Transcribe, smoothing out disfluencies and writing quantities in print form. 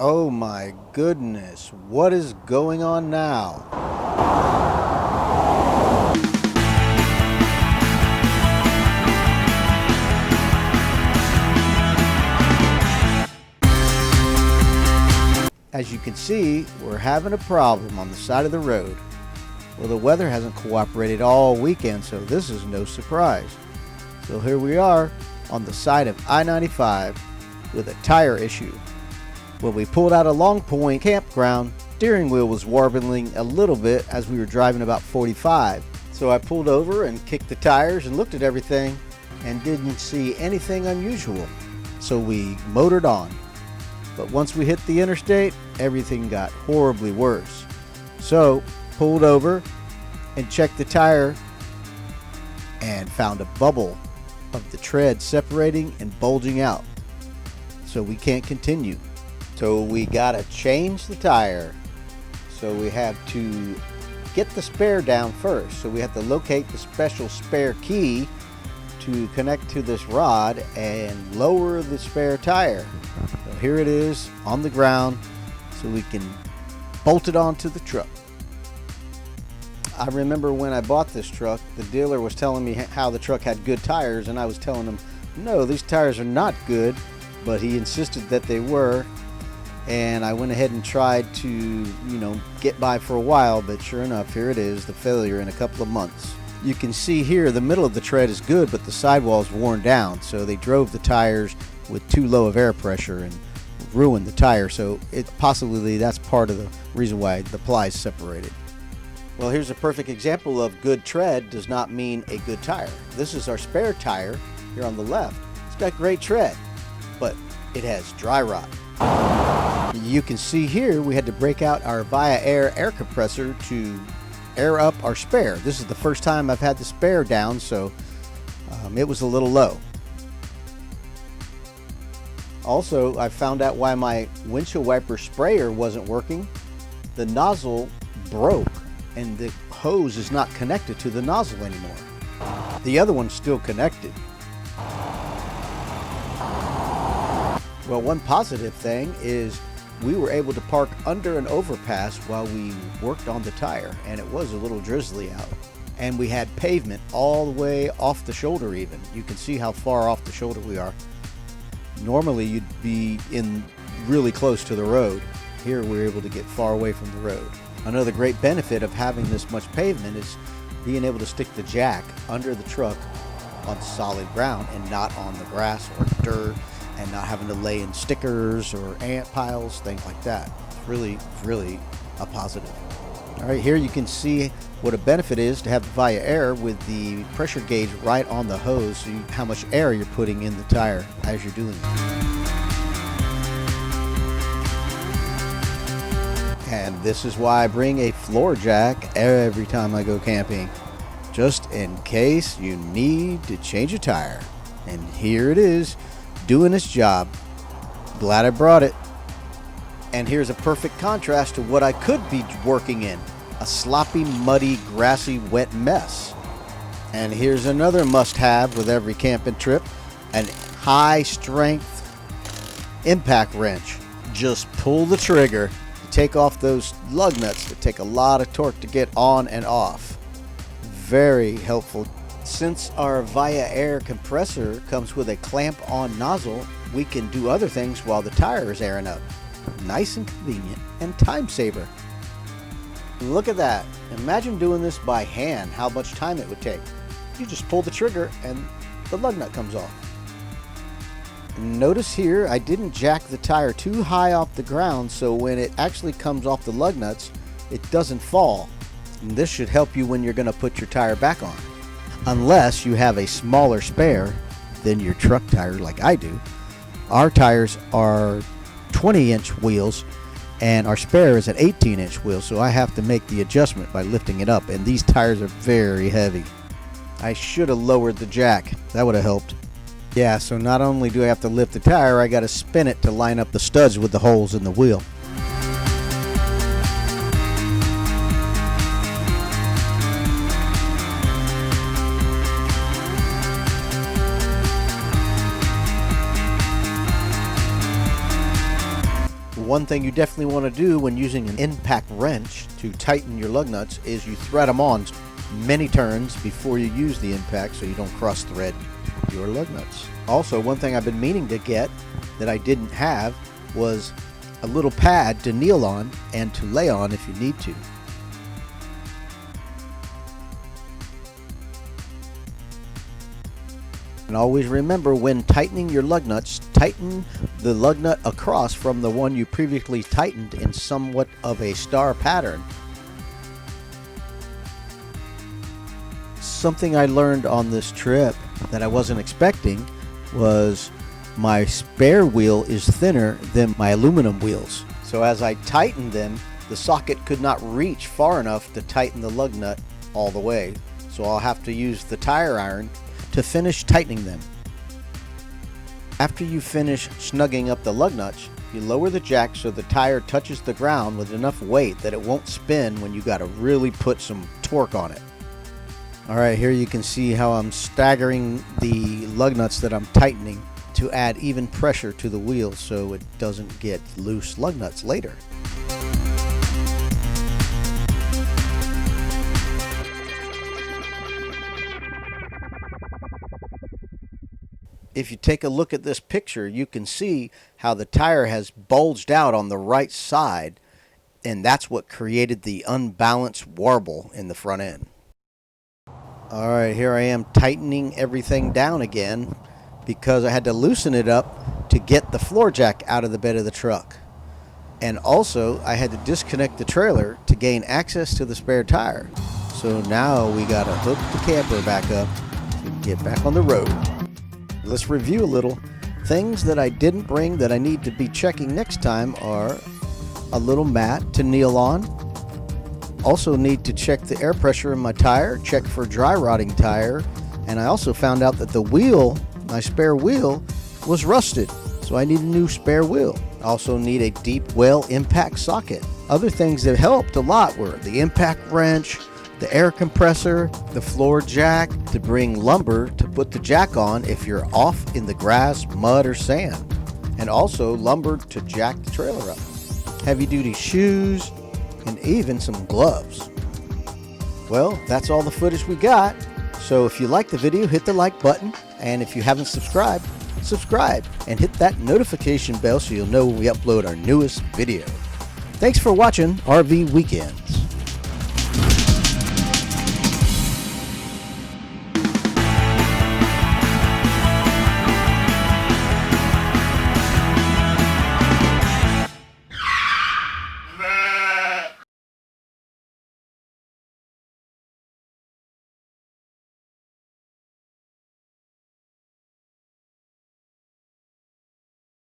Oh my goodness, what is going on now? As you can see, we're having a problem on the side of the road. Well, the weather hasn't cooperated all weekend, so this is no surprise. So here we are on the side of I-95 with a tire issue. When we pulled out of Long Point campground, steering wheel was warbling a little bit as we were driving about 45. So I pulled over and kicked the tires and looked at everything and didn't see anything unusual. So we motored on. But once we hit the interstate, everything got horribly worse. So pulled over and checked the tire and found a bubble of the tread separating and bulging out. So we can't continue. So we gotta change the tire. So we have to get the spare down first. So we have to locate the special spare key to connect to this rod and lower the spare tire. So here it is on the ground so we can bolt it onto the truck. I remember when I bought this truck, the dealer was telling me how the truck had good tires, and I was telling him, no, these tires are not good, but he insisted that they were. And I went ahead and tried to, get by for a while, but sure enough, here it is, the failure in a couple of months. You can see here the middle of the tread is good, but the sidewall is worn down, so they drove the tires with too low of air pressure and ruined the tire. So possibly that's part of the reason why the ply is separated. Well, here's a perfect example of good tread does not mean a good tire. This is our spare tire here on the left. It's got great tread, but it has dry rot. You can see here we had to break out our viair air compressor to air up our spare. This is the first time I've had the spare down, so it was a little low. Also, I found out why my windshield wiper sprayer wasn't working. The nozzle broke and the hose is not connected to the nozzle anymore. The other one's still connected. Well, one positive thing is we were able to park under an overpass while we worked on the tire, and it was a little drizzly out. And we had pavement all the way off the shoulder even. You can see how far off the shoulder we are. Normally you'd be in really close to the road. Here we're able to get far away from the road. Another great benefit of having this much pavement is being able to stick the jack under the truck on solid ground and not on the grass or dirt, and not having to lay in stickers or ant piles, things like that. It's really a positive. All right, here you can see what a benefit is to have the viair with the pressure gauge right on the hose, so how much air you're putting in the tire as you're doing it. And this is why I bring a floor jack every time I go camping, just in case you need to change a tire. And here it is, doing its job. Glad I brought it. And here's a perfect contrast to what I could be working in, a sloppy, muddy, grassy, wet mess. And here's another must-have with every camping trip, an high-strength impact wrench. Just pull the trigger to take off those lug nuts that take a lot of torque to get on and off. Very helpful. Since our viair compressor comes with a clamp-on nozzle, we can do other things while the tire is airing up. Nice and convenient and time saver. Look at that. Imagine doing this by hand, how much time it would take. You just pull the trigger and the lug nut comes off. Notice here I didn't jack the tire too high off the ground, so when it actually comes off the lug nuts, it doesn't fall. And this should help you when you're going to put your tire back on. Unless you have a smaller spare than your truck tire like I do. Our tires are 20-inch wheels and our spare is an 18-inch wheel, so I have to make the adjustment by lifting it up, and these tires are very heavy. I should have lowered the jack. That would have helped. Yeah, so not only do I have to lift the tire, I got to spin it to line up the studs with the holes in the wheel. One thing you definitely want to do when using an impact wrench to tighten your lug nuts is you thread them on many turns before you use the impact so you don't cross thread your lug nuts. Also, one thing I've been meaning to get that I didn't have was a little pad to kneel on and to lay on if you need to. And always remember, when tightening your lug nuts, tighten the lug nut across from the one you previously tightened in somewhat of a star pattern. Something I learned on this trip that I wasn't expecting was my spare wheel is thinner than my aluminum wheels. So as I tightened them, the socket could not reach far enough to tighten the lug nut all the way. So I'll have to use the tire iron to finish tightening them. After you finish snugging up the lug nuts, you lower the jack so the tire touches the ground with enough weight that it won't spin when you gotta really put some torque on it. Alright, here you can see how I'm staggering the lug nuts that I'm tightening to add even pressure to the wheel so it doesn't get loose lug nuts later. If you take a look at this picture, you can see how the tire has bulged out on the right side, and that's what created the unbalanced warble in the front end. Alright, here I am tightening everything down again because I had to loosen it up to get the floor jack out of the bed of the truck. And also, I had to disconnect the trailer to gain access to the spare tire. So now we gotta hook the camper back up to get back on the road. Let's review a little. Things that I didn't bring that I need to be checking next time are a little mat to kneel on. Also need to check the air pressure in my tire, check for dry rotting tire, and I also found out that the wheel, my spare wheel, was rusted, so I need a new spare wheel. Also need a deep well impact socket. Other things that helped a lot were the impact wrench, the air compressor, the floor jack to bring lumber to put the jack on if you're off in the grass, mud, or sand, and also lumber to jack the trailer up. Heavy duty shoes, and even some gloves. Well, that's all the footage we got. So if you like the video, hit the like button, and if you haven't subscribed, subscribe and hit that notification bell so you'll know when we upload our newest video. Thanks for watching RV Weekends.